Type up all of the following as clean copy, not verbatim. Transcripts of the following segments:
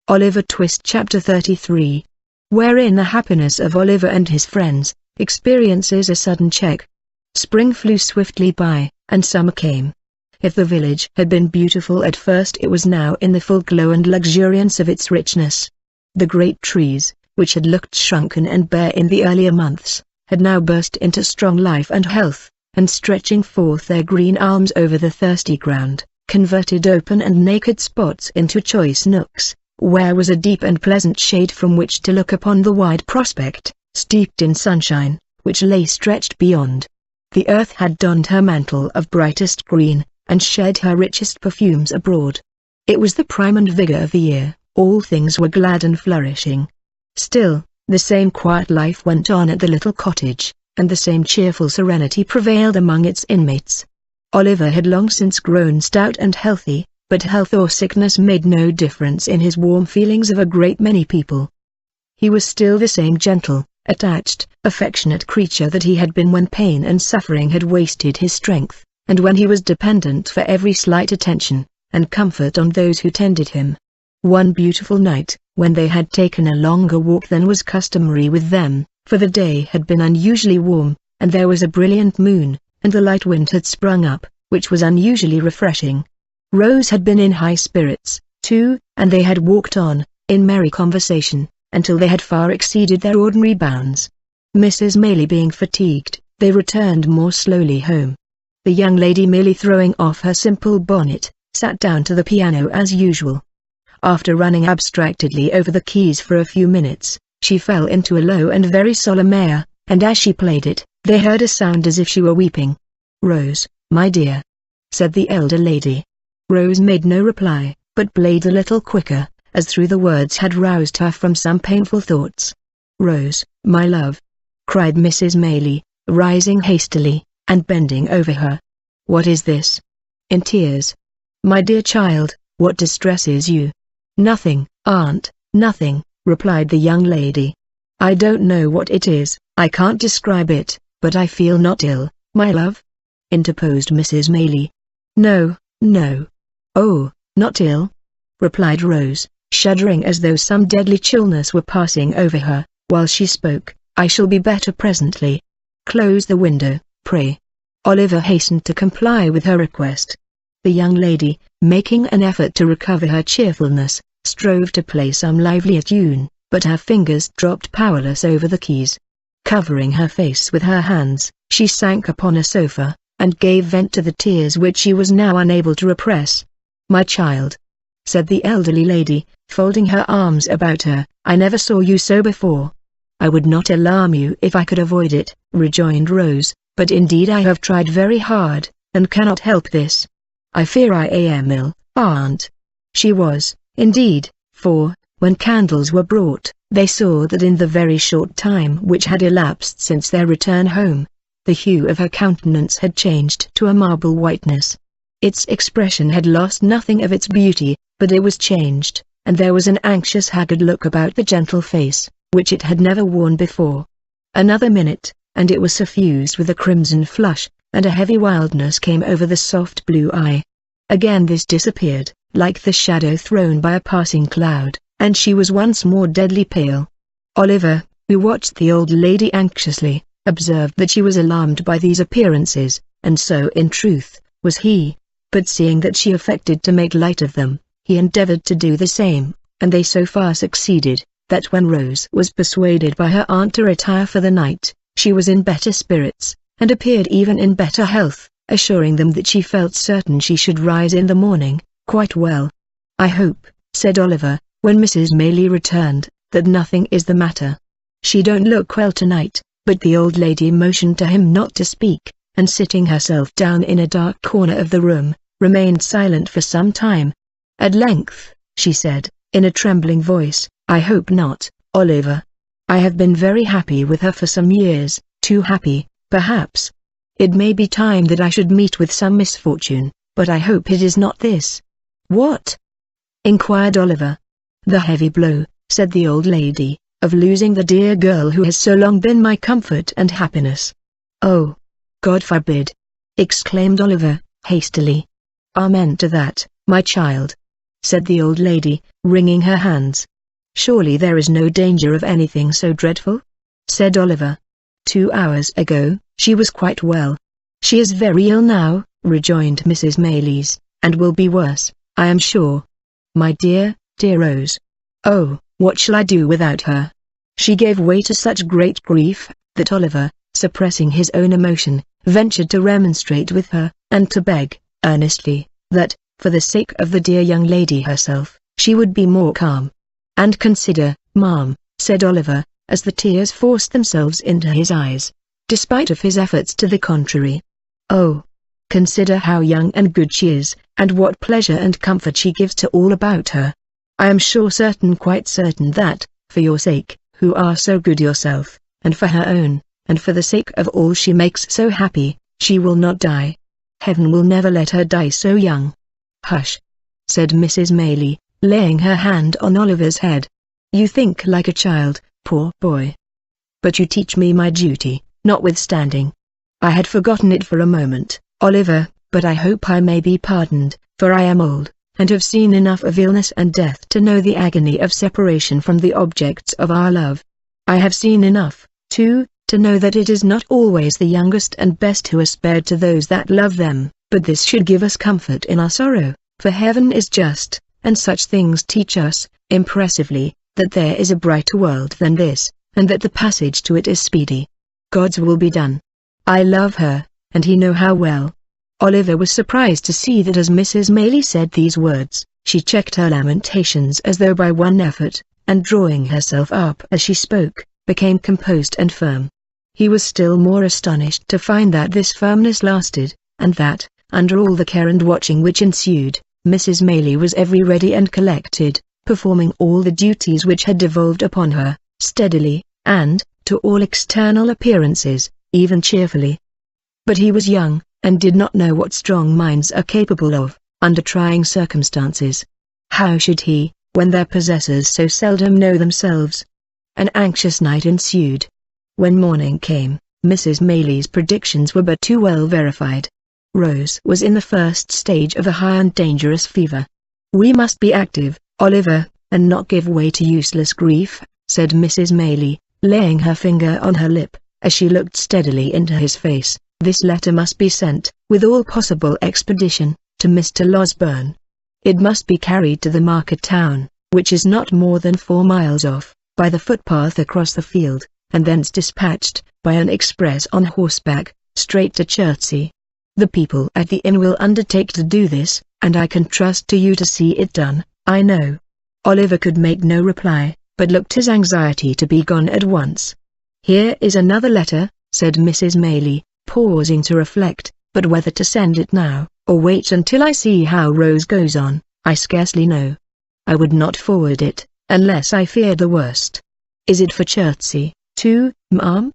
Oliver Twist Chapter 33, wherein the happiness of Oliver and his friends experiences a sudden check. Spring flew swiftly by, and summer came. If the village had been beautiful at first, it was now in the full glow and luxuriance of its richness. The great trees, which had looked shrunken and bare in the earlier months, had now burst into strong life and health, and stretching forth their green arms over the thirsty ground, converted open and naked spots into choice nooks, where was a deep and pleasant shade from which to look upon the wide prospect, steeped in sunshine, which lay stretched beyond. The earth had donned her mantle of brightest green, and shed her richest perfumes abroad. It was the prime and vigor of the year, all things were glad and flourishing. Still, the same quiet life went on at the little cottage, and the same cheerful serenity prevailed among its inmates. Oliver had long since grown stout and healthy, but health or sickness made no difference in his warm feelings of a great many people. He was still the same gentle, attached, affectionate creature that he had been when pain and suffering had wasted his strength, and when he was dependent for every slight attention and comfort on those who tended him. One beautiful night, when they had taken a longer walk than was customary with them, for the day had been unusually warm, and there was a brilliant moon, and the light wind had sprung up, which was unusually refreshing. Rose had been in high spirits, too, and they had walked on, in merry conversation, until they had far exceeded their ordinary bounds. Mrs. Maylie being fatigued, they returned more slowly home. The young lady, merely throwing off her simple bonnet, sat down to the piano as usual. After running abstractedly over the keys for a few minutes, she fell into a low and very solemn air, and as she played it, they heard a sound as if she were weeping. "Rose, my dear," said the elder lady. Rose made no reply, but played a little quicker, as through the words had roused her from some painful thoughts. "Rose, my love," cried Mrs. Maylie, rising hastily, and bending over her. "What is this?" In tears. "My dear child, what distresses you?" "Nothing, aunt, nothing," replied the young lady. "I don't know what it is, I can't describe it, but I feel not ill, my love," interposed Mrs. Maylie. "No, no. Oh, not ill?" replied Rose, shuddering as though some deadly chillness were passing over her, while she spoke. "I shall be better presently. Close the window, pray." Oliver hastened to comply with her request. The young lady, making an effort to recover her cheerfulness, strove to play some livelier tune, but her fingers dropped powerless over the keys. Covering her face with her hands, she sank upon a sofa, and gave vent to the tears which she was now unable to repress. "My child," said the elderly lady, folding her arms about her, "I never saw you so before." "I would not alarm you if I could avoid it," rejoined Rose, "but indeed I have tried very hard, and cannot help this. I fear I am ill, aunt." She was, indeed, for, when candles were brought, they saw that in the very short time which had elapsed since their return home, the hue of her countenance had changed to a marble whiteness. Its expression had lost nothing of its beauty, but it was changed, and there was an anxious haggard look about the gentle face, which it had never worn before. Another minute, and it was suffused with a crimson flush, and a heavy wildness came over the soft blue eye. Again this disappeared, like the shadow thrown by a passing cloud, and she was once more deadly pale. Oliver, who watched the old lady anxiously, observed that she was alarmed by these appearances, and so in truth was he, but seeing that she affected to make light of them, he endeavored to do the same, and they so far succeeded, that when Rose was persuaded by her aunt to retire for the night, she was in better spirits, and appeared even in better health, assuring them that she felt certain she should rise in the morning, quite well. "I hope," said Oliver, when Mrs. Maylie returned, "that nothing is the matter. She don't look well tonight," but the old lady motioned to him not to speak, and sitting herself down in a dark corner of the room, remained silent for some time. At length, she said, in a trembling voice, "I hope not, Oliver. I have been very happy with her for some years, too happy, perhaps. It may be time that I should meet with some misfortune, but I hope it is not this." "What?" inquired Oliver. "The heavy blow," said the old lady, "of losing the dear girl who has so long been my comfort and happiness." "Oh, God forbid!" exclaimed Oliver, hastily. "Amen to that, my child," said the old lady, wringing her hands. "Surely there is no danger of anything so dreadful?" said Oliver. "2 hours ago, she was quite well." "She is very ill now," rejoined Mrs. Maylies, "and will be worse, I am sure. My dear, dear Rose. Oh, what shall I do without her?" She gave way to such great grief, that Oliver, suppressing his own emotion, ventured to remonstrate with her, and to beg, earnestly, that, for the sake of the dear young lady herself, she would be more calm. "And consider, ma'am," said Oliver, as the tears forced themselves into his eyes, despite of his efforts to the contrary. "Oh, consider how young and good she is, and what pleasure and comfort she gives to all about her. I am sure quite certain that, for your sake, who are so good yourself, and for her own, and for the sake of all she makes so happy, she will not die. Heaven will never let her die so young." "Hush," said Mrs. Maylie, laying her hand on Oliver's head. "You think like a child, poor boy. But you teach me my duty, notwithstanding. I had forgotten it for a moment, Oliver, but I hope I may be pardoned, for I am old, and have seen enough of illness and death to know the agony of separation from the objects of our love. I have seen enough, too, to know that it is not always the youngest and best who are spared to those that love them, but this should give us comfort in our sorrow, for heaven is just, and such things teach us, impressively, that there is a brighter world than this, and that the passage to it is speedy. God's will be done. I love her, and he know how well." Oliver was surprised to see that as Mrs. Maylie said these words, she checked her lamentations as though by one effort, and drawing herself up as she spoke, became composed and firm. He was still more astonished to find that this firmness lasted, and that, under all the care and watching which ensued, Mrs. Maylie was every ready and collected, performing all the duties which had devolved upon her, steadily, and, to all external appearances, even cheerfully. But he was young, and did not know what strong minds are capable of, under trying circumstances. How should he, when their possessors so seldom know themselves? An anxious night ensued. When morning came, Mrs. Maylie's predictions were but too well verified. Rose was in the first stage of a high and dangerous fever. "We must be active, Oliver, and not give way to useless grief," said Mrs. Maylie, laying her finger on her lip, as she looked steadily into his face. "This letter must be sent, with all possible expedition, to Mr. Losberne. It must be carried to the market town, which is not more than 4 miles off, by the footpath across the field, and thence dispatched, by an express on horseback, straight to Chertsey. The people at the inn will undertake to do this, and I can trust to you to see it done, I know." Oliver could make no reply, but looked his anxiety to be gone at once. "Here is another letter," said Mrs. Maylie, pausing to reflect, "but whether to send it now, or wait until I see how Rose goes on, I scarcely know. I would not forward it, unless I feared the worst." "Is it for Chertsey, too, ma'am?"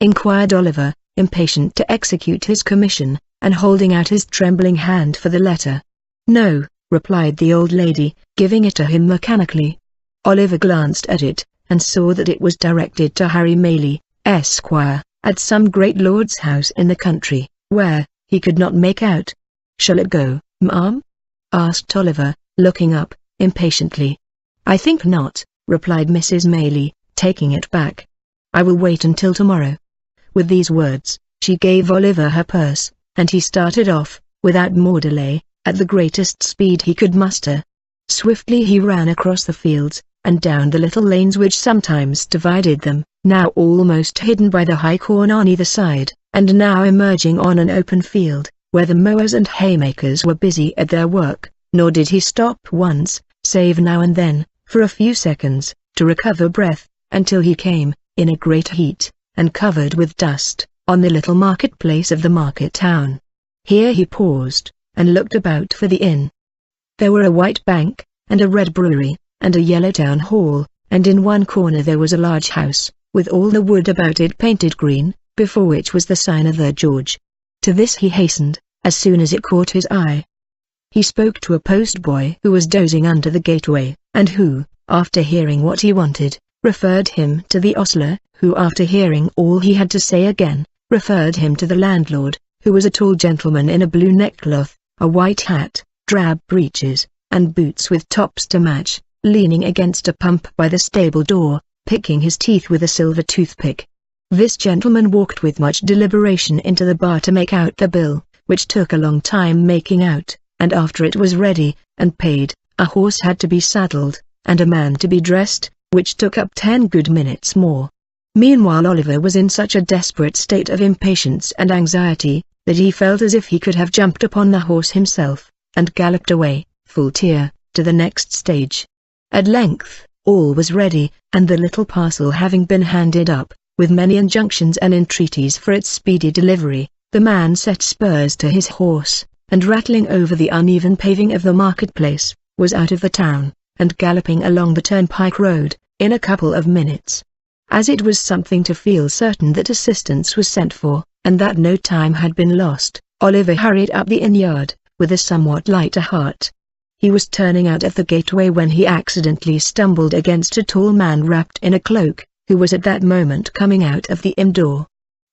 inquired Oliver, impatient to execute his commission, and holding out his trembling hand for the letter. "No," replied the old lady, giving it to him mechanically. Oliver glanced at it, and saw that it was directed to Harry Maylie, Esquire, at some great lord's house in the country, where, he could not make out. "Shall it go, ma'am?" asked Oliver, looking up, impatiently. "I think not," replied Mrs. Maylie, taking it back. "I will wait until tomorrow." With these words, she gave Oliver her purse, and he started off, without more delay, at the greatest speed he could muster. Swiftly he ran across the fields, and down the little lanes which sometimes divided them, now almost hidden by the high corn on either side, and now emerging on an open field, where the mowers and haymakers were busy at their work, nor did he stop once, save now and then, for a few seconds, to recover breath, until he came, in a great heat, and covered with dust, on the little market-place of the market town. Here he paused, and looked about for the inn. There were a white bank, and a red brewery, and a yellow town hall, and in one corner there was a large house, with all the wood about it painted green, before which was the sign of the George. To this he hastened, as soon as it caught his eye. He spoke to a post-boy who was dozing under the gateway, and who, after hearing what he wanted, referred him to the ostler, who after hearing all he had to say again, referred him to the landlord, who was a tall gentleman in a blue neckcloth, a white hat, drab breeches, and boots with tops to match, leaning against a pump by the stable door, picking his teeth with a silver toothpick. This gentleman walked with much deliberation into the bar to make out the bill, which took a long time making out, and after it was ready and paid, a horse had to be saddled, and a man to be dressed, which took up 10 good minutes more. Meanwhile Oliver was in such a desperate state of impatience and anxiety, that he felt as if he could have jumped upon the horse himself, and galloped away, full tear, to the next stage. At length, all was ready, and the little parcel having been handed up, with many injunctions and entreaties for its speedy delivery, the man set spurs to his horse, and rattling over the uneven paving of the marketplace, was out of the town, and galloping along the turnpike road, in a couple of minutes. As it was something to feel certain that assistance was sent for, and that no time had been lost, Oliver hurried up the inn-yard, with a somewhat lighter heart. He was turning out of the gateway when he accidentally stumbled against a tall man wrapped in a cloak, who was at that moment coming out of the inn door.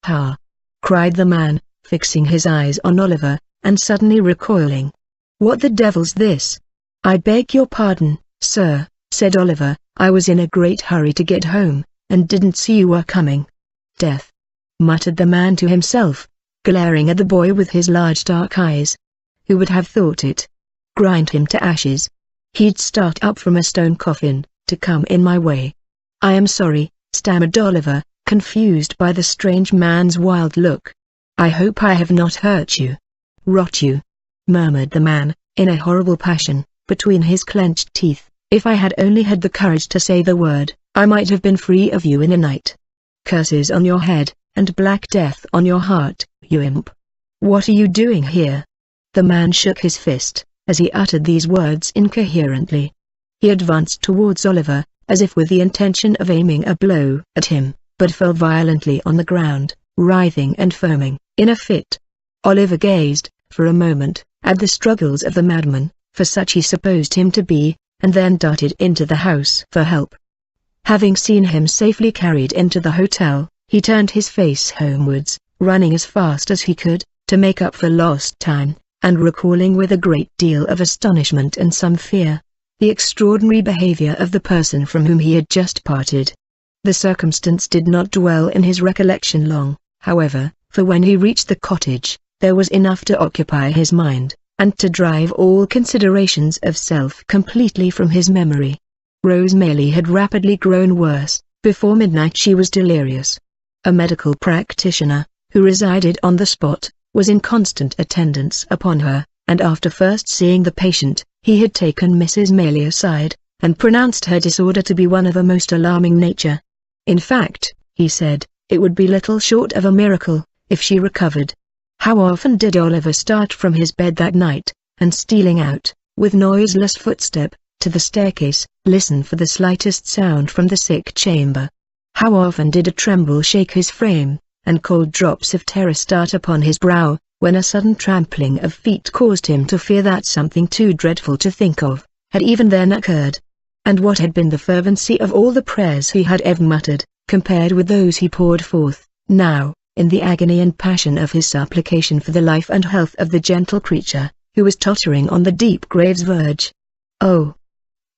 "Ha!" cried the man, fixing his eyes on Oliver, and suddenly recoiling. "What the devil's this?" "I beg your pardon, sir," said Oliver, "I was in a great hurry to get home, and didn't see you were coming." "Death!" muttered the man to himself, glaring at the boy with his large dark eyes. "Who would have thought it? Grind him to ashes. He'd start up from a stone coffin, to come in my way." "I am sorry," stammered Oliver, confused by the strange man's wild look. "I hope I have not hurt you." "Rot you," murmured the man, in a horrible passion, between his clenched teeth. "If I had only had the courage to say the word, I might have been free of you in a night. Curses on your head, and black death on your heart, you imp. What are you doing here?" The man shook his fist, as he uttered these words incoherently. He advanced towards Oliver, as if with the intention of aiming a blow at him, but fell violently on the ground, writhing and foaming, in a fit. Oliver gazed, for a moment, at the struggles of the madman, for such he supposed him to be, and then darted into the house for help. Having seen him safely carried into the hotel, he turned his face homewards, running as fast as he could, to make up for lost time, and recalling with a great deal of astonishment and some fear, the extraordinary behavior of the person from whom he had just parted. The circumstance did not dwell in his recollection long, however, for when he reached the cottage, there was enough to occupy his mind, and to drive all considerations of self completely from his memory. Rose Maylie had rapidly grown worse. Before midnight she was delirious. A medical practitioner, who resided on the spot, was in constant attendance upon her, and after first seeing the patient, he had taken Mrs. Maylie aside, and pronounced her disorder to be one of a most alarming nature. In fact, he said, it would be little short of a miracle, if she recovered. How often did Oliver start from his bed that night, and stealing out, with noiseless footstep, to the staircase, listen for the slightest sound from the sick chamber. How often did a tremble shake his frame, and cold drops of terror start upon his brow, when a sudden trampling of feet caused him to fear that something too dreadful to think of, had even then occurred. And what had been the fervency of all the prayers he had ever muttered, compared with those he poured forth, now, in the agony and passion of his supplication for the life and health of the gentle creature, who was tottering on the deep grave's verge? Oh!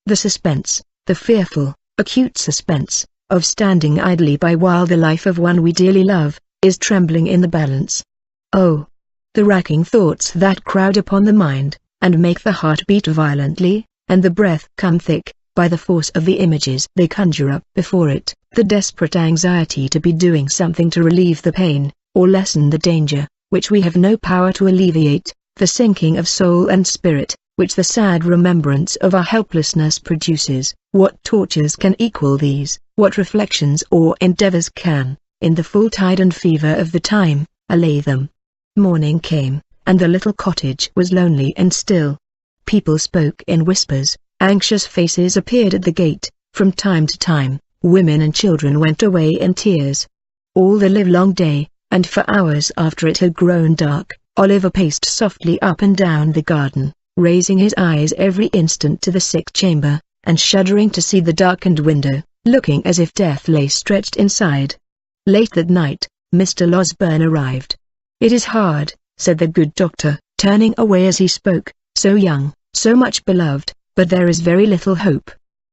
The suspense, the fearful, acute suspense, of standing idly by while the life of one we dearly love, is trembling in the balance. Oh! The racking thoughts that crowd upon the mind, and make the heart beat violently, and the breath come thick, by the force of the images they conjure up before it, the desperate anxiety to be doing something to relieve the pain, or lessen the danger, which we have no power to alleviate, the sinking of soul and spirit, which the sad remembrance of our helplessness produces. What tortures can equal these? What reflections or endeavors can, in the full tide and fever of the time, allay them? Morning came, and the little cottage was lonely and still. People spoke in whispers, anxious faces appeared at the gate, from time to time, women and children went away in tears. All the livelong day, and for hours after it had grown dark, Oliver paced softly up and down the garden, raising his eyes every instant to the sick chamber, and shuddering to see the darkened window, looking as if death lay stretched inside. Late that night, Mr. Losberne arrived. "It is hard," said the good doctor, turning away as he spoke, "so young, so much beloved, but there is very little hope.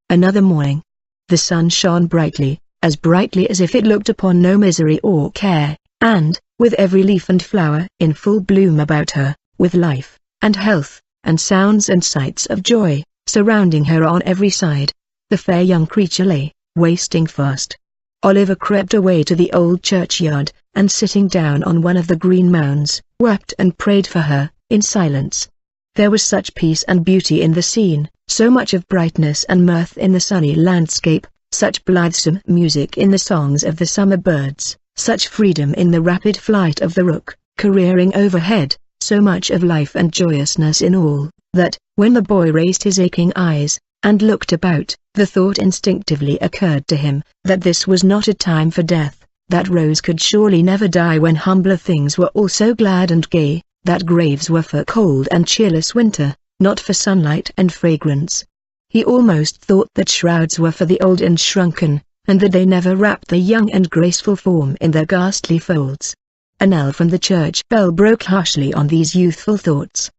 Another morning. The sun shone brightly, as brightly as if it looked upon no misery or care, and, with every leaf and flower in full bloom about her, with life, and health, and sounds and sights of joy, surrounding her on every side, the fair young creature lay, wasting fast. Oliver crept away to the old churchyard, and sitting down on one of the green mounds, wept and prayed for her, in silence. There was such peace and beauty in the scene, so much of brightness and mirth in the sunny landscape, such blithesome music in the songs of the summer birds, such freedom in the rapid flight of the rook, careering overhead, so much of life and joyousness in all, that, when the boy raised his aching eyes, and looked about, the thought instinctively occurred to him, that this was not a time for death, that Rose could surely never die when humbler things were all so glad and gay, that graves were for cold and cheerless winter, not for sunlight and fragrance. He almost thought that shrouds were for the old and shrunken, and that they never wrapped the young and graceful form in their ghastly folds. A knell from the church bell broke harshly on these youthful thoughts.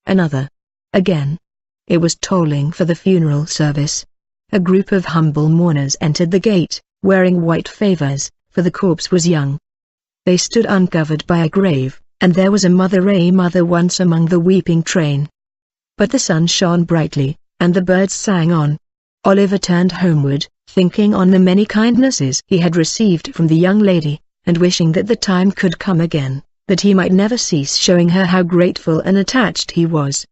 Another. Again. It was tolling for the funeral service. A group of humble mourners entered the gate, wearing white favours, for the corpse was young. They stood uncovered by a grave, and there was a mother once among the weeping train. But the sun shone brightly, and the birds sang on. Oliver turned homeward, thinking on the many kindnesses he had received from the young lady, and wishing that the time could come again, that he might never cease showing her how grateful and attached he was.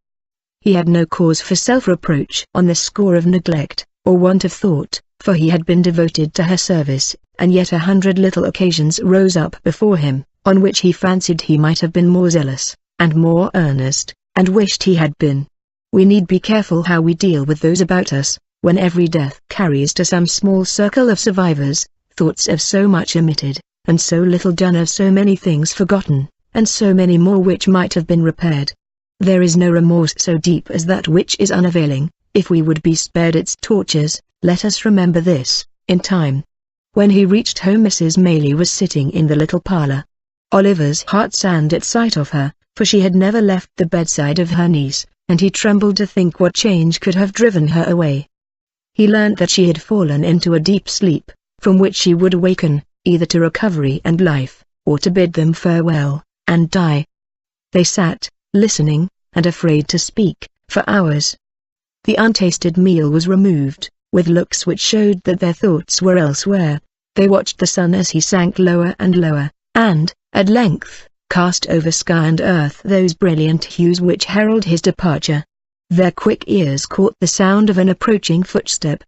He had no cause for self-reproach on the score of neglect, or want of thought, for he had been devoted to her service, and yet 100 little occasions rose up before him, on which he fancied he might have been more zealous, and more earnest, and wished he had been. We need be careful how we deal with those about us, when every death carries to some small circle of survivors, thoughts of so much omitted, and so little done, of so many things forgotten, and so many more which might have been repaired. There is no remorse so deep as that which is unavailing. If we would be spared its tortures, let us remember this, in time. When he reached home, Mrs. Maylie was sitting in the little parlour. Oliver's heart sank at sight of her, for she had never left the bedside of her niece, and he trembled to think what change could have driven her away. He learnt that she had fallen into a deep sleep, from which she would awaken, either to recovery and life, or to bid them farewell, and die. They sat, listening, and afraid to speak, for hours. The untasted meal was removed, with looks which showed that their thoughts were elsewhere. They watched the sun as he sank lower and lower, and, at length, cast over sky and earth those brilliant hues which herald his departure. Their quick ears caught the sound of an approaching footstep.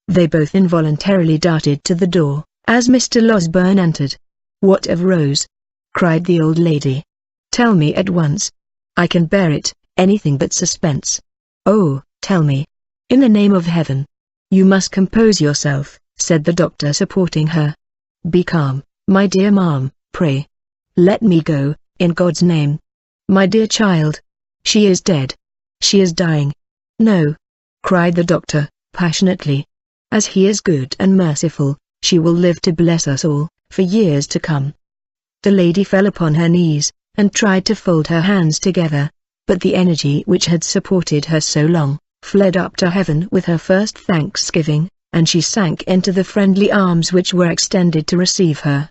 They both involuntarily darted to the door, as Mr. Losberne entered. "What of Rose?" cried the old lady. "Tell me at once. I can bear it, anything but suspense. Oh, tell me. In the name of heaven." "You must compose yourself," said the doctor, supporting her. "Be calm, my dear ma'am, pray. Let me go, in God's name. My dear child. She is dead. She is dying." "No," cried the doctor, passionately. "As He is good and merciful, she will live to bless us all, for years to come." The lady fell upon her knees, and tried to fold her hands together, but the energy which had supported her so long, fled up to heaven with her first thanksgiving, and she sank into the friendly arms which were extended to receive her.